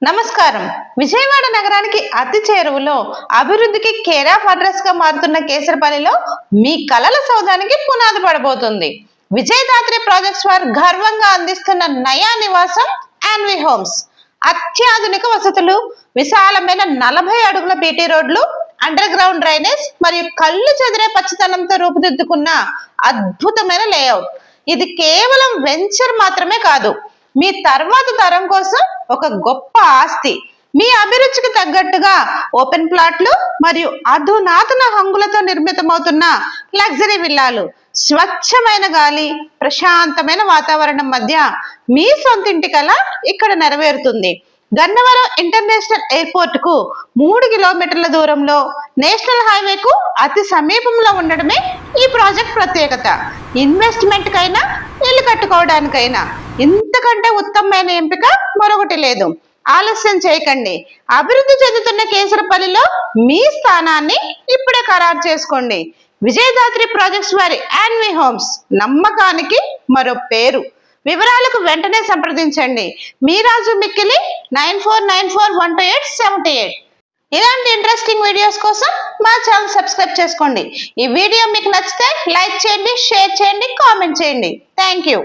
నమస్కారం. విజయవాడ నగరానికి అతి చేరువలో అభివృద్ధికి కేర్ ఆఫ్ అడ్రస్ గా మారుతున్న కేసరపల్లిలో మీ కలల సౌధానికి పునాది పడబోతుంది. విజయదాత్రి ప్రాజెక్ట్స్ వారు గర్వంగా అందిస్తున్న నయా నివాసం యాన్వి హోమ్స్. అత్యాధునిక వసతులు, విశాలమైన 40 అడుగుల బీటీ రోడ్లు, అండర్ గ్రౌండ్ డ్రైనేజ్ మరియు కళ్ళు చెదిరే పచ్చదనంతో రూపుదిద్దుకున్న అద్భుతమైన లేఅవుట్. ఇది కేవలం వెంచర్ మాత్రమే కాదు, మీ తర్వాత తరం కోసం ఒక గొప్ప ఆస్తి. మీ అభిరుచికి తగ్గట్టుగా ఓపెన్ ప్లాట్లు మరియు అధునాతన హంగులతో నిర్మితమవుతున్న లగ్జరీ విల్లాలు. స్వచ్ఛమైన గాలి, ప్రశాంతమైన వాతావరణం మధ్య మీ సొంతింటి కల ఇక్కడ నెరవేరుతుంది. గన్నవరం ఇంటర్నేషనల్ ఎయిర్పోర్ట్ కు 3 కిలోమీటర్ల దూరంలో, నేషనల్ హైవేకు అతి సమీపంలో ఉండడమే ఈ ప్రాజెక్ట్ ప్రత్యేకత. ఇన్వెస్ట్మెంట్ కైనా, ఇల్లు కట్టుకోవడానికైనా ఇంతకంటే ఉత్తమమైన ఎంపిక మరొకటి లేదు. ఆలస్యం చేయకండి. అభివృద్ధి చెందుతున్న కేసరపల్లిలో మీ స్థానాన్ని ఇప్పుడే ఖరారు చేసుకోండి. విజయదాత్రి ప్రాజెక్ట్స్ వారి యాన్వి హోమ్స్, నమ్మకానికి మరో పేరు. వివరాలకు వెంటనే సంప్రదించండి. మీరాజు మిక్కిలి 9494128788. ఇలాంటి ఇంట్రెస్టింగ్ వీడియోస్ కోసం మా ఛానల్ సబ్స్క్రైబ్ చేసుకోండి. ఈ వీడియో మీకు నచ్చితే లైక్ చేయండి, షేర్ చేయండి, కామెంట్ చేయండి. Thank you.